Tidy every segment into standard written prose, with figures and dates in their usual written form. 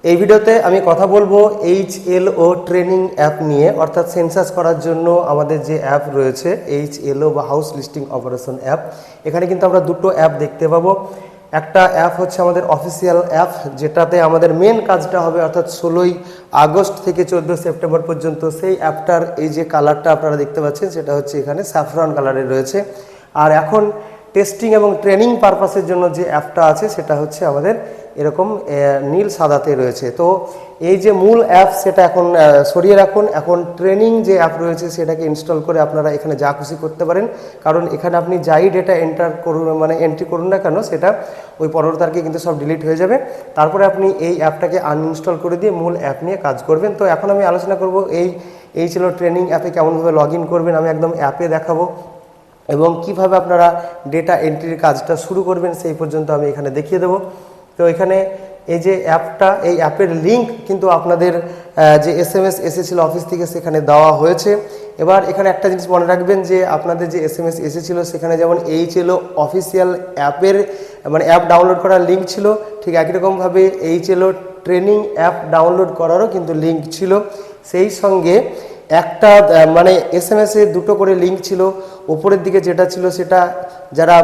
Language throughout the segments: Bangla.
এই ভিডিওতে আমি কথা বলবো HLO ট্রেনিং অ্যাপ নিয়ে, অর্থাৎ সেন্সাস করার জন্য আমাদের যে অ্যাপ রয়েছে HLO বা হাউস লিস্টিং অপারেশন অ্যাপ। এখানে কিন্তু আমরা দুটো অ্যাপ দেখতে পাবো। একটা অ্যাপ হচ্ছে আমাদের অফিসিয়াল অ্যাপ, যেটাতে আমাদের মেন কাজটা হবে, অর্থাৎ 16ই আগস্ট থেকে 14 সেপ্টেম্বর পর্যন্ত সেই অ্যাপটার এই যে কালারটা আপনারা দেখতে পাচ্ছেন সেটা হচ্ছে এখানে স্যাফরন কালারের রয়েছে। আর এখন টেস্টিং এবং ট্রেনিং পারপাসের জন্য যে অ্যাপটা আছে সেটা হচ্ছে আমাদের এরকম নীল সাদাতে রয়েছে। তো এই যে মূল অ্যাপ সেটা এখন সরিয়ে রাখুন, এখন ট্রেনিং যে অ্যাপ রয়েছে সেটাকে ইনস্টল করে আপনারা এখানে যা খুশি করতে পারেন, কারণ এখানে আপনি যাই ডেটা এন্ট্রি করুন না কেন সেটা ওই 15 তারিখে কিন্তু সব ডিলিট হয়ে যাবে। তারপরে আপনি এই অ্যাপটাকে আনইনস্টল করে দিয়ে মূল অ্যাপ নিয়ে কাজ করবেন। তো এখন আমি আলোচনা করব এই ছিল ট্রেনিং অ্যাপে কেমনভাবে লগ ইন করবেন, আমি একদম অ্যাপে দেখাবো, এবং কিভাবে আপনারা ডেটা এন্ট্রির কাজটা শুরু করবেন সেই পর্যন্ত আমি এখানে দেখিয়ে দেবো। তো এখানে এই যে অ্যাপটা, এই অ্যাপের লিঙ্ক কিন্তু আপনাদের যে SMS এসেছিল অফিস থেকে সেখানে দেওয়া হয়েছে। এবার এখানে একটা জিনিস মনে রাখবেন যে আপনাদের যে SMS এসেছিল সেখানে যেমন HLO অফিসিয়াল অ্যাপের অ্যাপ ডাউনলোড করার লিঙ্ক ছিল, ঠিক একই রকমভাবে HLO ট্রেনিং অ্যাপ ডাউনলোড করারও কিন্তু লিঙ্ক ছিল। সেই সঙ্গে একটা SMS-এ দুটো করে লিঙ্ক ছিল। ওপরের দিকে যেটা ছিল সেটা যারা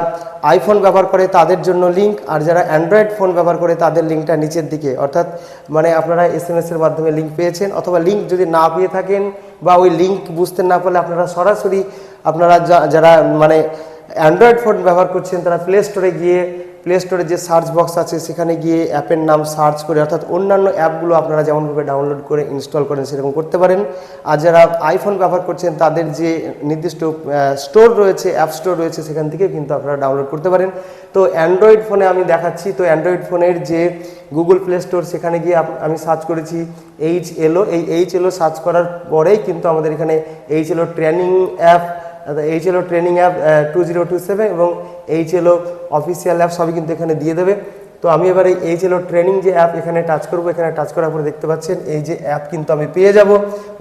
আইফোন ব্যবহার করে তাদের জন্য লিঙ্ক, আর যারা অ্যান্ড্রয়েড ফোন ব্যবহার করে তাদের লিঙ্কটা নিচের দিকে, অর্থাৎ আপনারা SMS-এর মাধ্যমে লিঙ্ক পেয়েছেন, অথবা লিঙ্ক যদি না পেয়ে থাকেন বা ওই লিঙ্ক বুঝতে না পারলে আপনারা সরাসরি যারা অ্যান্ড্রয়েড ফোন ব্যবহার করছেন তারা প্লে স্টোরে যে সার্চ বক্স আছে সেখানে গিয়ে অ্যাপের নাম সার্চ করে, অর্থাৎ অন্যান্য অ্যাপগুলো আপনারা যেমনভাবে ডাউনলোড করে ইনস্টল করেন সেরকম করতে পারেন। আর যারা আইফোন ব্যবহার করছেন তাদের যে নির্দিষ্ট স্টোর রয়েছে, অ্যাপ স্টোর রয়েছে, সেখান থেকে কিন্তু আপনারা ডাউনলোড করতে পারেন। তো অ্যান্ড্রয়েড ফোনে আমি দেখাচ্ছি, তো অ্যান্ড্রয়েড ফোনের যে গুগল প্লে স্টোর সেখানে গিয়ে আমি সার্চ করেছি HLO। এই HLO সার্চ করার পরেই কিন্তু আমাদের এখানে HLO training app, HLO training app 2027 এবং HLO অফিসিয়াল অ্যাপ সবই কিন্তু এখানে দিয়ে দেবে। তো আমি এবার এই HLO ট্রেনিং যে অ্যাপ এখানে টাচ করব, এখানে টাচ করার পরে দেখতে পাচ্ছেন এই যে অ্যাপ কিন্তু আমি পেয়ে যাব।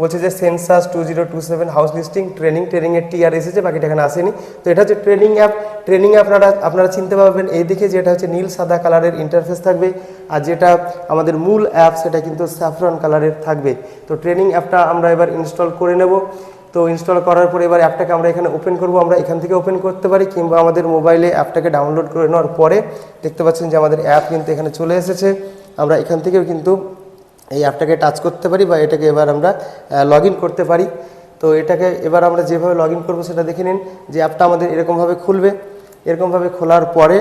বলছে যে সেন্সাস 2027 হাউস লিস্টিং ট্রেনিংয়ের TR এসেছে, বাকিটা এখানে আসেনি। তো এটা হচ্ছে ট্রেনিং অ্যাপ। ট্রেনিং অ্যাপ আপনারা চিনতে পারবেন এই দিকে, যেটা হচ্ছে নীল সাদা কালারের ইন্টারফেস থাকবে, আর যেটা আমাদের মূল অ্যাপ সেটা কিন্তু স্যাফরন কালারের থাকবে। তো ট্রেনিং অ্যাপটা আমরা এবার ইনস্টল করে নেব। তো ইনস্টল করার পরে এবার অ্যাপটাকে আমরা এখানে ওপেন করব। আমরা এখান থেকে ওপেন করতে পারি, কিংবা আমাদের মোবাইলে অ্যাপটাকে ডাউনলোড করে নেওয়ার পরে দেখতে পাচ্ছেন যে আমাদের অ্যাপ কিন্তু এখানে চলে এসেছে। আমরা এখান থেকেও কিন্তু এই অ্যাপটাকে টাচ করতে পারি, বা এটাকে এবার আমরা লগ ইন করতে পারি। তো এটাকে এবার আমরা যেভাবে লগ ইন করবো সেটা দেখে নিন, যে অ্যাপটা আমাদের এরকমভাবে খুলবে। এরকমভাবে খোলার পরে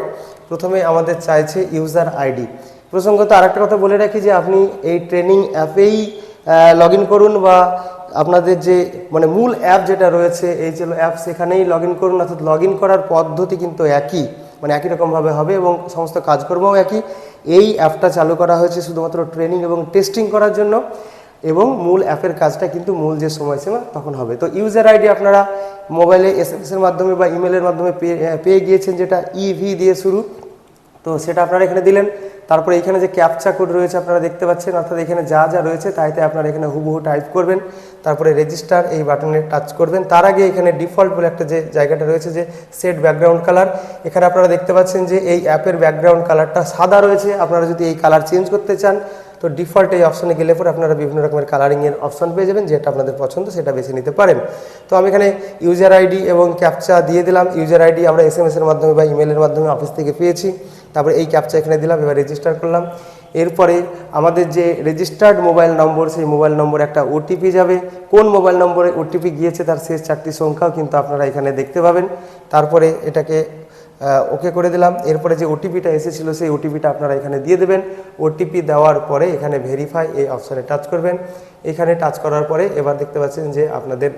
প্রথমে আমাদের চাইছে ইউজার আইডি। প্রসঙ্গত আরেকটা কথা বলে রাখি যে আপনি এই ট্রেনিং অ্যাপেই লগ ইন করুন, বা আপনাদের যে মূল অ্যাপ যেটা রয়েছে HLO অ্যাপ সেখানেই লগ ইন করুন, অর্থাৎ লগ ইন করার পদ্ধতি কিন্তু একই, একই রকমভাবে হবে এবং সমস্ত কাজকর্মও একই। এই অ্যাপটা চালু করা হয়েছে শুধুমাত্র ট্রেনিং এবং টেস্টিং করার জন্য, এবং মূল অ্যাপের কাজটা কিন্তু মূল যে সময়সীমা তখন হবে। তো ইউজার আইডি আপনারা মোবাইলে SMS-এর মাধ্যমে বা ইমেলের মাধ্যমে পেয়ে গিয়েছেন, যেটা EV দিয়ে শুরু। তো সেটা আপনারা এখানে দিলেন। তারপরে এখানে যে ক্যাপচা কোড রয়েছে আপনারা দেখতে পাচ্ছেন, অর্থাৎ এখানে যা যা রয়েছে তাইতে আপনারা এখানে হুবহু টাইপ করবেন। তারপরে রেজিস্টার এই বাটনে টাচ করবেন। তার আগে এখানে ডিফল্ট বলে একটা যে জায়গাটা রয়েছে যে সেট ব্যাকগ্রাউন্ড কালার, এখানে আপনারা দেখতে পাচ্ছেন যে এই অ্যাপের ব্যাকগ্রাউন্ড কালারটা সাদা রয়েছে। আপনারা যদি এই কালার চেঞ্জ করতে চান তো ডিফল্ট এই অপশনে গেলে পরে আপনারা বিভিন্ন রকমের কালারিংয়ের অপশন পেয়ে যাবেন, যেটা আপনাদের পছন্দ সেটা বেছে নিতে পারেন। তো আমি এখানে ইউজার আইডি এবং ক্যাপচা দিয়ে দিলাম। ইউজার আইডি আমরা SMS-এর মাধ্যমে বা ইমেলের মাধ্যমে অফিস থেকে পেয়েছি। তারপরে এই ক্যাপচা এখানে দিলাম, এবার রেজিস্টার করলাম। এরপরে আমাদের যে রেজিস্টার্ড মোবাইল নম্বর, সেই মোবাইল নম্বরে একটা OTP যাবে। কোন মোবাইল নম্বরে OTP গিয়েছে তার শেষ 4টি সংখ্যাও কিন্তু আপনারা এখানে দেখতে পাবেন। তারপরে এটাকে ওকে করে দিলাম। এরপরে যে OTPটা এসেছিলো সেই OTPটা আপনারা এখানে দিয়ে দেবেন। OTP দেওয়ার পরে এখানে ভেরিফাই এই অপশানে টাচ করবেন। এখানে টাচ করার পরে এবার দেখতে পাচ্ছেন যে আপনাদের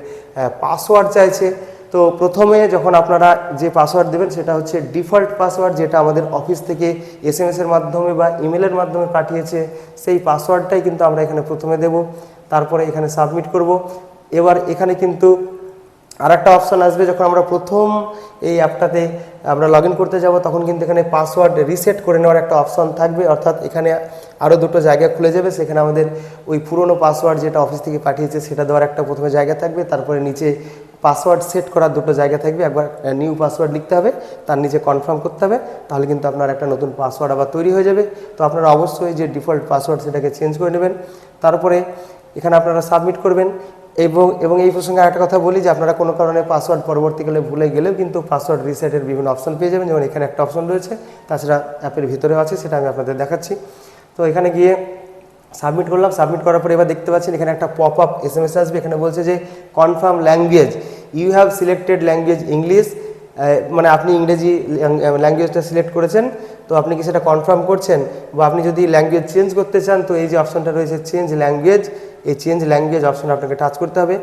পাসওয়ার্ড চাইছে। তো প্রথমে যখন আপনারা যে পাসওয়ার্ড দেবেন সেটা হচ্ছে ডিফল্ট পাসওয়ার্ড, যেটা আমাদের অফিস থেকে SMS-এর মাধ্যমে বা ইমেলের মাধ্যমে পাঠিয়েছে, সেই পাসওয়ার্ডটাই কিন্তু আমরা এখানে প্রথমে দেব। তারপরে এখানে সাবমিট করব। এবার এখানে কিন্তু আর একটা অপশান আসবে, যখন আমরা প্রথম এই অ্যাপটাতে আমরা লগ ইন করতে যাব তখন কিন্তু এখানে পাসওয়ার্ড রিসেট করে নেওয়ার একটা অপশান থাকবে, অর্থাৎ এখানে আরও দুটো জায়গা খুলে যাবে। সেখানে আমাদের ওই পুরনো পাসওয়ার্ড যেটা অফিস থেকে পাঠিয়েছে সেটা দেওয়ার একটা প্রথমে জায়গা থাকবে, তারপরে নিচে পাসওয়ার্ড সেট করার দুটো জায়গা থাকবে, একবার নিউ পাসওয়ার্ড লিখতে হবে, তার নিচে কনফার্ম করতে হবে, তাহলে কিন্তু আপনার একটা নতুন পাসওয়ার্ড আবার তৈরি হয়ে যাবে। তো আপনারা অবশ্যই যে ডিফল্ট পাসওয়ার্ড সেটাকে চেঞ্জ করে নেবেন। তারপরে এখানে আপনারা সাবমিট করবেন। এবং এই প্রসঙ্গে আরেকটা কথা বলি যে আপনারা কোনো কারণে পাসওয়ার্ড পরবর্তীকালে ভুলে গেলেও কিন্তু পাসওয়ার্ড রিসেটের বিভিন্ন অপশন পেয়ে যাবেন, যেমন এখানে একটা অপশন রয়েছে, তাছাড়া অ্যাপের ভিতরেও আছে, সেটা আমি আপনাদের দেখাচ্ছি। তো এখানে গিয়ে সাবমিট করলাম। সাবমিট করার পরে এবার দেখতে পাচ্ছেন এখানে একটা পপ আপ SMS আসবে। এখানে বলছে যে confirm language, you have selected language English, মানে আপনি ইংরেজি ল্যাঙ্গুয়েজটা সিলেক্ট করেছেন, তো আপনি কি সেটা কনফার্ম করছেন, বা আপনি যদি ল্যাঙ্গুয়েজ চেঞ্জ করতে চান তো এই যে অপশনটা রয়েছে চেঞ্জ ল্যাঙ্গুয়েজ, এই চেঞ্জ ল্যাঙ্গুয়েজ অপশনে আপনাকে টাচ করতে হবে।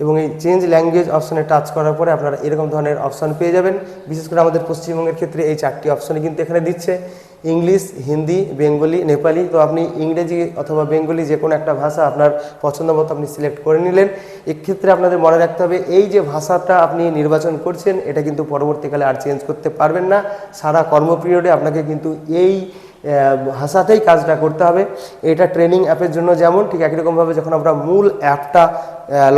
এবং এই চেঞ্জ ল্যাঙ্গুয়েজ অপশনে টাচ করার পরে আপনারা এরকম ধরনের অপশন পেয়ে যাবেন। বিশেষ করে আমাদের পশ্চিমবঙ্গের ক্ষেত্রে এই 4টি অপশনই কিন্তু এখানে দিচ্ছে, ইংলিশ, হিন্দি, বেঙ্গলি, নেপালি। তো আপনি ইংরেজি অথবা বেঙ্গলি যে কোনো একটা ভাষা আপনার পছন্দ মতো আপনি সিলেক্ট করে নিলেন। এক্ষেত্রে আপনাদের মনে রাখতে হবে এই যে ভাষাটা আপনি নির্বাচন করছেন এটা কিন্তু পরবর্তীকালে আর চেঞ্জ করতে পারবেন না। সারা কর্ম পিরিয়ডে আপনাকে কিন্তু এই ভাষাতেই কাজটা করতে হবে। এটা ট্রেনিং অ্যাপের জন্য যেমন, ঠিক একই রকমভাবে যখন আপনারা মূল অ্যাপটা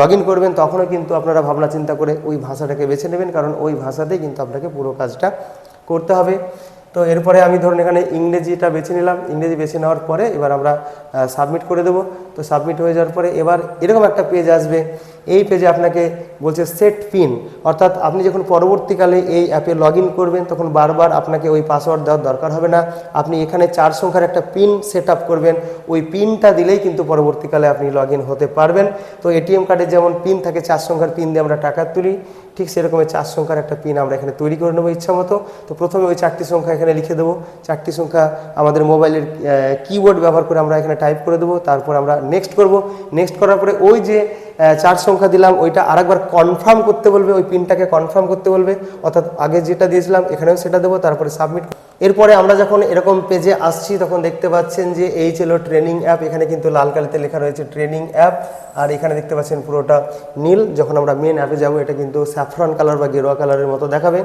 লগ ইন করবেন তখনও কিন্তু আপনারা ভাবনা চিন্তা করে ওই ভাষাটাকে বেছে নেবেন, কারণ ওই ভাষাতেই কিন্তু আপনাকে পুরো কাজটা করতে হবে। তো এরপরে আমি ধরুন এখানে ইংরেজিটা বেছে নিলাম। ইংরেজি বেছে নেওয়ার পরে এবার আমরা সাবমিট করে দেবো। তো সাবমিট হয়ে যাওয়ার পরে এবার এরকম একটা পেজ আসবে। এই পেজে আপনাকে বলছে সেট পিন, অর্থাৎ আপনি যখন পরবর্তীকালে এই অ্যাপে লগ ইন করবেন তখন বারবার আপনাকে ওই পাসওয়ার্ড দেওয়ার দরকার হবে না। আপনি এখানে 4 সংখ্যার একটা পিন সেট আপ করবেন, ওই পিনটা দিলেই কিন্তু পরবর্তীকালে আপনি লগ ইন হতে পারবেন। তো এটিএম কার্ডে যেমন পিন থাকে 4 সংখ্যার পিন দিয়ে আমরা টাকা তুলি, ঠিক সেরকমের 4 সংখ্যার একটা পিন আমরা এখানে তৈরি করে নেবো ইচ্ছা মতো। তো প্রথমে ওই 4টি সংখ্যা এখানে লিখে দেবো। 4টি সংখ্যা আমাদের মোবাইলের কিবোর্ড ব্যবহার করে আমরা এখানে টাইপ করে দেবো। তারপর আমরা নেক্সট করব। নেক্সট করার পরে ওই যে 4 সংখ্যা দিলাম ওইটা আরেকবার কনফার্ম করতে বলবে, ওই পিনটাকে কনফার্ম করতে বলবে, অর্থাৎ আগে যেটা দিয়েছিলাম এখানেও সেটা দেবো, তারপরে সাবমিট। এরপরে আমরা যখন এরকম পেজে আসছি তখন দেখতে পাচ্ছেন যে HLO ট্রেনিং অ্যাপ, এখানে কিন্তু লাল কালিতে লেখা রয়েছে ট্রেনিং অ্যাপ, আর এখানে দেখতে পাচ্ছেন পুরোটা নীল। যখন আমরা মেন অ্যাপে যাব এটা কিন্তু স্যাফরন কালার বা গেরুয়া কালারের মতো দেখাবে।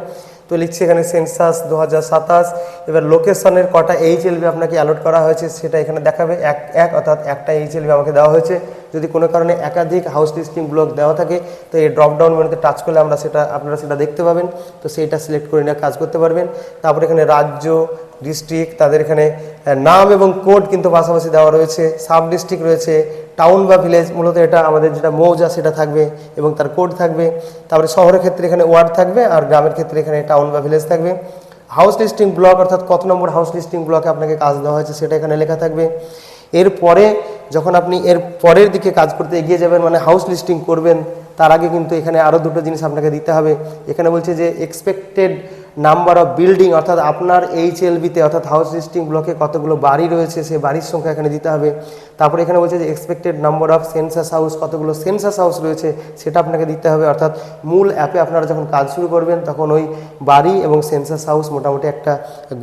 তো লিখছে এখানে সেন্সাস 2027। এবার লোকেশনের কটা HLB আপনাকে অ্যালট করা হয়েছে সেটা এখানে দেখাবে, এক অর্থাৎ একটা HLB আমাকে দেওয়া হয়েছে। যদি কোনো কারণে একাধিক হাউস লিস্টিং ব্লক দেওয়া থাকে তো এই ড্রপডাউন মেনুতে টাচ করলে আপনারা সেটা দেখতে পাবেন। তো সেইটা সিলেক্ট করে নিয়ে কাজ করতে পারবেন। তারপরে এখানে রাজ্য, ডিস্ট্রিক্ট, তাদের এখানে নাম এবং কোড কিন্তু পাশাপাশি দেওয়া রয়েছে। সাব ডিস্ট্রিক্ট রয়েছে, টাউন বা ভিলেজ, মূলত এটা আমাদের যেটা মৌজা সেটা থাকবে এবং তার কোড থাকবে। তারপরে শহরের ক্ষেত্রে এখানে ওয়ার্ড থাকবে, আর গ্রামের ক্ষেত্রে এখানে টাউন বা ভিলেজ থাকবে। হাউস লিস্টিং ব্লক অর্থাৎ কত নম্বর হাউস লিস্টিং ব্লকে আপনাকে কাজ দেওয়া হয়েছে সেটা এখানে লেখা থাকবে। এরপরে যখন আপনি এর পরের দিকে কাজ করতে এগিয়ে যাবেন, মানে হাউস লিস্টিং করবেন, তার আগে কিন্তু এখানে আরও দুটো জিনিস আপনাকে দিতে হবে। এখানে বলছে যে এক্সপেক্টেড নাম্বার অফ বিল্ডিং, অর্থাৎ আপনার HLBতে অর্থাৎ হাউস লিস্টিং ব্লকে কতগুলো বাড়ি রয়েছে সেই বাড়ির সংখ্যা এখানে দিতে হবে। তারপরে এখানে বলছে যে expected number of census house, কতগুলো সেন্সাস হাউস রয়েছে সেটা আপনাকে দিতে হবে। অর্থাৎ মূল অ্যাপে আপনারা যখন কাজ শুরু করবেন তখন ওই বাড়ি এবং সেন্সাস হাউস মোটামুটি একটা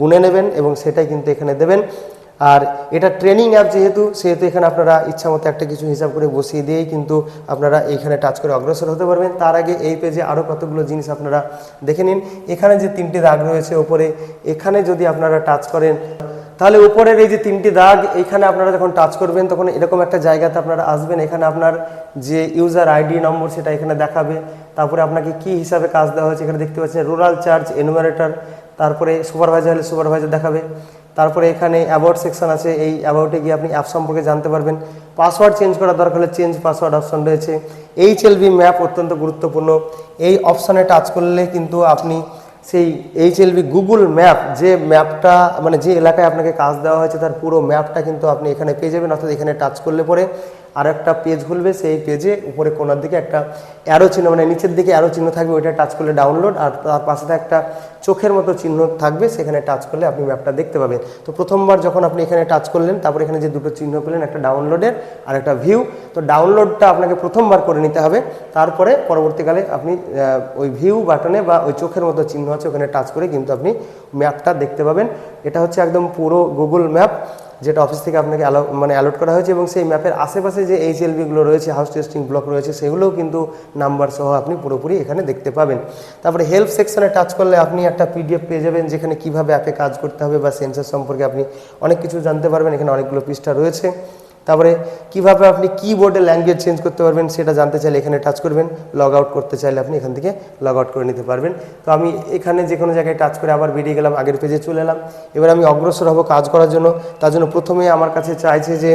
গুনে নেবেন এবং সেটাই কিন্তু এখানে দেবেন। আর এটা ট্রেনিং অ্যাপ যেহেতু এখানে আপনারা ইচ্ছা মতো একটা কিছু হিসাব করে বসিয়ে দিয়েই কিন্তু আপনারা এইখানে টাচ করে অগ্রসর হতে পারবেন। তার আগে এই পেজে আরও কতগুলো জিনিস আপনারা দেখে নিন। এখানে যে 3টি দাগ রয়েছে ওপরে, এখানে যদি আপনারা টাচ করেন তাহলে উপরের এই যে 3টি দাগ এইখানে আপনারা যখন টাচ করবেন তখন এরকম একটা জায়গাতে আপনারা আসবেন। এখানে আপনার যে ইউজার আইডি নম্বর সেটা এখানে দেখাবে। তারপরে আপনাকে কি হিসাবে কাজ দেওয়া হয়েছে এখানে দেখতে পাচ্ছেন, রুরাল চার্জ এনুমারেটর, তারপরে সুপারভাইজার হলে সুপারভাইজার দেখাবে। তারপরে এখানে অ্যাবাউট সেকশন আছে, এই অ্যাবাউটে গিয়ে আপনি অ্যাপ সম্পর্কে জানতে পারবেন। পাসওয়ার্ড চেঞ্জ করার দরকার হলে চেঞ্জ পাসওয়ার্ড অপশন রয়েছে। HLB ম্যাপ অত্যন্ত গুরুত্বপূর্ণ, এই অপশানে টাচ করলে কিন্তু আপনি সেই HLB গুগল ম্যাপ, যে ম্যাপটা মানে যে এলাকায় আপনাকে কাজ দেওয়া হয়েছে তার পুরো ম্যাপটা কিন্তু আপনি এখানে পেয়ে যাবেন। অর্থাৎ এখানে টাচ করলে পরে আর একটা পেজ খুলবে, সেই পেজে উপরে কোনার দিকে একটা অ্যারো চিহ্ন মানে নিচের দিকে অ্যারো চিহ্ন থাকবে, ওইটা টাচ করলে ডাউনলোড, আর তার পাশে একটা চোখের মতো চিহ্ন থাকবে, সেখানে টাচ করলে আপনি ম্যাপটা দেখতে পাবেন। তো প্রথমবার যখন আপনি এখানে টাচ করলেন তারপর এখানে যে দুটো চিহ্ন পেলেন, একটা ডাউনলোডের আর একটা ভিউ, তো ডাউনলোডটা আপনাকে প্রথমবার করে নিতে হবে। তারপরে পরবর্তীকালে আপনি ওই ভিউ বাটনে বা ওই চোখের মতো চিহ্ন আছে ওখানে টাচ করে কিন্তু আপনি ম্যাপটা দেখতে পাবেন। এটা হচ্ছে একদম পুরো গুগল ম্যাপ যেটা অফিস থেকে আপনাকে অ্যালট করা হয়েছে, এবং সেই ম্যাপের আশেপাশে যে HLBগুলো রয়েছে, হাউস লিস্টিং ব্লক রয়েছে, সেগুলোও কিন্তু নাম্বার সহ আপনি পুরোপুরি এখানে দেখতে পাবেন। তারপরে হেল্প সেকশনে টাচ করলে আপনি একটা PDF পেয়ে যাবেন যেখানে কিভাবে অ্যাপে কাজ করতে হবে বা সেন্সার সম্পর্কে আপনি অনেক কিছু জানতে পারবেন। এখানে অনেকগুলো পৃষ্ঠা রয়েছে। তারপরে কিভাবে আপনি কিবোর্ডে ল্যাঙ্গুয়েজ চেঞ্জ করতে পারবেন সেটা জানতে চাইলে এখানে টাচ করবেন, লগ আউট করতে চাইলে আপনি এখান থেকে লগ আউট করে নিতে পারবেন। তো আমি এখানে যে কোনো জায়গায় টাচ করে আবার বেরিয়ে গেলাম, আগের পেজে চলে এলাম। এবার আমি অগ্রসর হব কাজ করার জন্য। তার জন্য প্রথমে আমার কাছে চাইছে যে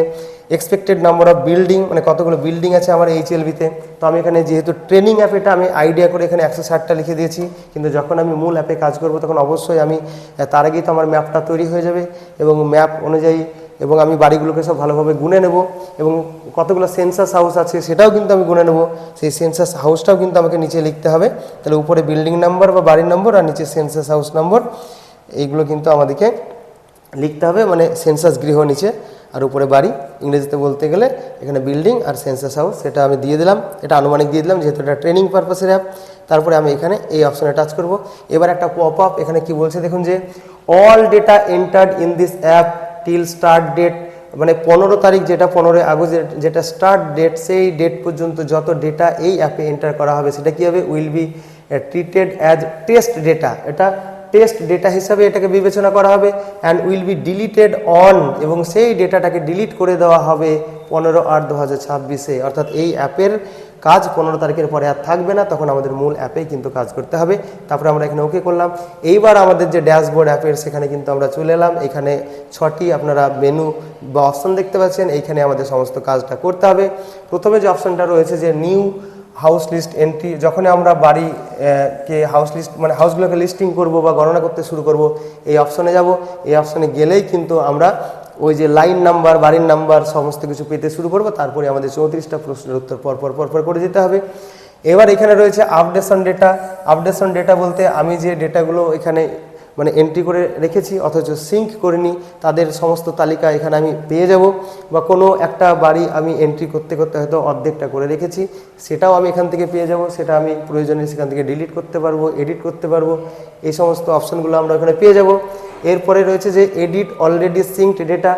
এক্সপেক্টেড নাম্বার অফ বিল্ডিং, মানে কতগুলো বিল্ডিং আছে আমার HLB-তে। তো আমি এখানে যেহেতু ট্রেনিং অ্যাপ, এটা আমি আইডিয়া করে এখানে 160টা লিখে দিয়েছি, কিন্তু যখন আমি মূল অ্যাপে কাজ করব তখন অবশ্যই আমি তার আগেই তো আমার ম্যাপটা তৈরি হয়ে যাবে এবং ম্যাপ অনুযায়ী এবং আমি বাড়িগুলোকে সব ভালোভাবে গুনে নেব এবং কতগুলো সেন্সাস হাউস আছে সেটাও কিন্তু আমি গুনে নেব। সেই সেন্সাস হাউসটাও কিন্তু আমাকে নিচে লিখতে হবে। তাহলে উপরে বিল্ডিং নাম্বার বা বাড়ির নম্বর আর নিচে সেন্সাস হাউস নম্বর, এইগুলো কিন্তু আমাদেরকে লিখতে হবে, মানে সেন্সাস গৃহ নিচে আর উপরে বাড়ি, ইংরেজিতে বলতে গেলে এখানে বিল্ডিং আর সেন্সাস হাউস, সেটা আমি দিয়ে দিলাম। এটা আনুমানিক দিয়ে দিলাম যেহেতু এটা ট্রেনিং পারপাসের অ্যাপ। তারপরে আমি এখানে এই অপশনে টাচ করব। এবার একটা পপ আপ এখানে কি বলছে দেখুন যে all data entered in this app till start date, মানে 15 তারিখ যেটা 15 আগস্ট যেটা স্টার্ট ডেট, সেই ডেট পর্যন্ত যত ডেটা এই অ্যাপে এন্টার করা হবে সেটা কী হবে, will be treated as test data. এটা টেস্ট ডেটা হিসাবে এটাকে বিবেচনা করা হবে and will be deleted on, এবং সেই ডেটাটাকে ডিলিট করে দেওয়া হবে 15/8/2026-এ। অর্থাৎ এই অ্যাপের কাজ 15 তারিখের পরে আর থাকবে না, তখন আমাদের মূল অ্যাপেই কিন্তু কাজ করতে হবে। তারপরে আমরা এখানে ওকে করলাম। এইবার আমাদের যে ড্যাশবোর্ড অ্যাপের সেখানে কিন্তু আমরা চলে এলাম। এখানে 6টি আপনারা মেনু বা অপশন দেখতে পাচ্ছেন, এইখানে আমাদের সমস্ত কাজটা করতে হবে। প্রথমে যে অপশনটা রয়েছে যে নিউ হাউস লিস্ট এন্ট্রি, যখন আমরা বাড়িকে হাউস লিস্ট মানে হাউসগুলোকে লিস্টিং করব বা গণনা করতে শুরু করব, এই অপশনে যাব। এই অপশনে গেলেই কিন্তু আমরা ওই যে লাইন নাম্বার, বাড়ির নাম্বার সমস্ত কিছু পেতে শুরু করব। তারপরে আমাদের 34টা প্রশ্নের উত্তর পরপর করে যেতে হবে। এবার এখানে রয়েছে আপডেশন ডেটা। আপডেশন ডেটা বলতে আমি যে ডেটাগুলো এখানে মানে এন্ট্রি করে রেখেছি অথচ সিঙ্ক করিনি, তাদের সমস্ত তালিকা এখানে আমি পেয়ে যাব। বা কোনো একটা বাড়ি আমি এন্ট্রি করতে হয়তো অর্ধেকটা করে রেখেছি, সেটাও আমি এখান থেকে পেয়ে যাব। সেটা আমি প্রয়োজনে সেখান থেকে ডিলিট করতে পারবো, এডিট করতে পারবো। এই সমস্ত অপশানগুলো আমরা এখানে পেয়ে যাব। এরপরে রয়েছে যে এডিট অলরেডি সিঙ্কড ডেটা।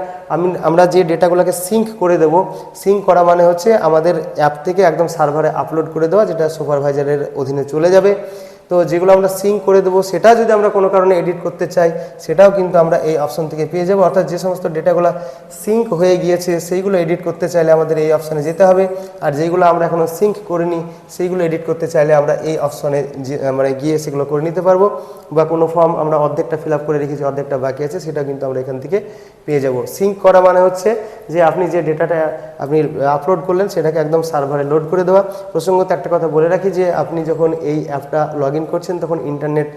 আমরা যে ডেটাগুলোকে সিঙ্ক করে দেব, সিঙ্ক করা মানে হচ্ছে আমাদের অ্যাপ থেকে একদম সার্ভারে আপলোড করে দেওয়া, যেটা সুপারভাইজারের অধীনে চলে যাবে। তো যেগুলো আমরা সিঙ্ক করে দেবো, সেটা যদি আমরা কোনো কারণে এডিট করতে চাই সেটাও কিন্তু আমরা এই অপশন থেকে পেয়ে যাবো। অর্থাৎ যে সমস্ত ডেটাগুলো সিঙ্ক হয়ে গিয়েছে সেইগুলো এডিট করতে চাইলে আমাদের এই অপশানে যেতে হবে, আর যেগুলো আমরা এখনও সিঙ্ক করিনি সেইগুলো এডিট করতে চাইলে আমরা এই অপশনে মানে গিয়ে সেগুলো করে নিতে পারবো। বা কোনো ফর্ম আমরা অর্ধেকটা ফিল আপ করে রেখেছি, অর্ধেকটা বাকি আছে, সেটা কিন্তু আমরা এখান থেকে পেয়ে যাব। সিঙ্ক করা মানে হচ্ছে যে আপনি যে ডেটাটা আপনি আপলোড করলেন সেটাকে একদম সার্ভারে লোড করে দেওয়া। প্রসঙ্গত একটা কথা বলে রাখি যে আপনি যখন এই অ্যাপটা লগ ইন করছেন তখন ইন্টারনেট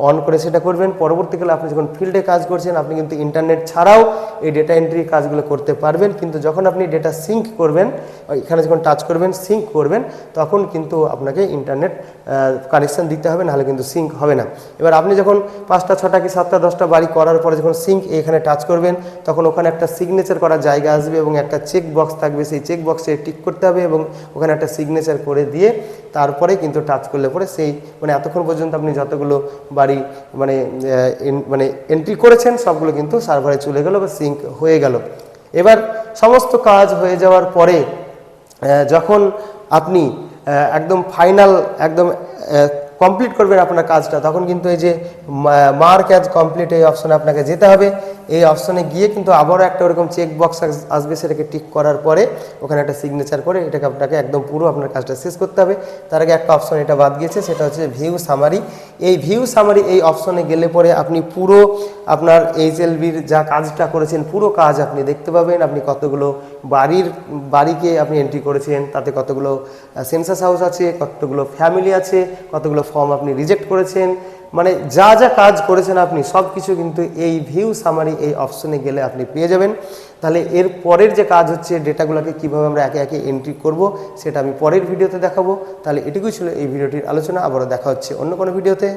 অন করে সেটা করবেন। পরবর্তীকালে আপনি যখন ফিল্ডে কাজ করছেন আপনি কিন্তু ইন্টারনেট ছাড়াও এই ডেটা এন্ট্রি কাজগুলো করতে পারবেন। কিন্তু যখন আপনি ডেটা সিঙ্ক করবেন, এখানে যখন টাচ করবেন সিঙ্ক করবেন, তখন কিন্তু আপনাকে ইন্টারনেট কানেকশান দিতে হবে, নাহলে কিন্তু সিঙ্ক হবে না। এবার আপনি যখন 5টা 6টা কি 7টা 10টা বাড়ি করার পরে যখন সিঙ্ক এখানে টাচ করবেন, তখন ওখানে একটা সিগনেচার করার জায়গা আসবে এবং একটা চেক বক্স থাকবে। সেই চেক বক্সে টিক করতে হবে এবং ওখানে একটা সিগনেচার করে দিয়ে তারপরে কিন্তু টাচ করলে পরে সেই মানে এতক্ষণ পর্যন্ত আপনি যতগুলো বাড়ি মানে এন্ট্রি করেছেন সবগুলো কিন্তু সার্ভারে চলে গেল বা সিঙ্ক হয়ে গেল। এবার সমস্ত কাজ হয়ে যাওয়ার পরে যখন আপনি একদম ফাইনাল একদম কমপ্লিট করবেন আপনার কাজটা, তখন কিন্তু এই যে মার্ক অ্যাজ কমপ্লিট এই অপশনে আপনাকে যেতে হবে। এই অপশনে গিয়ে কিন্তু আবারও একটা ওরকম চেক বক্স আসবে, সেটাকে টিক করার পরে ওখানে একটা সিগনেচার করে এটাকে আপনাকে একদম পুরো আপনার কাজটা শেষ করতে হবে। তার আগে একটা অপশন এটা বাদ গিয়েছে, সেটা হচ্ছে ভিউ সামারি। এই ভিউ সামারি এই অপশনে গেলে পরে আপনি পুরো আপনার HLBর যা কাজটা করেছেন পুরো কাজ আপনি দেখতে পাবেন। আপনি কতগুলো বাড়িকে আপনি এন্ট্রি করেছেন, তাতে কতগুলো সেন্সাস হাউস আছে, কতগুলো ফ্যামিলি আছে, কতগুলো ফর্ম আপনি রিজেক্ট করেছেন, মানে যা যা কাজ করেছেন আপনি সব কিছু কিন্তু এই ভিউ সামারি এই অপশনে গেলে আপনি পেয়ে যাবেন। তাহলে এর পরের যে কাজ হচ্ছে ডেটাগুলোকে কীভাবে আমরা একে একে এন্ট্রি করব সেটা আমি পরের ভিডিওতে দেখাবো। তাহলে এটুকুই ছিল এই ভিডিওটির আলোচনা। আবারও দেখা হচ্ছে অন্য কোনো ভিডিওতে।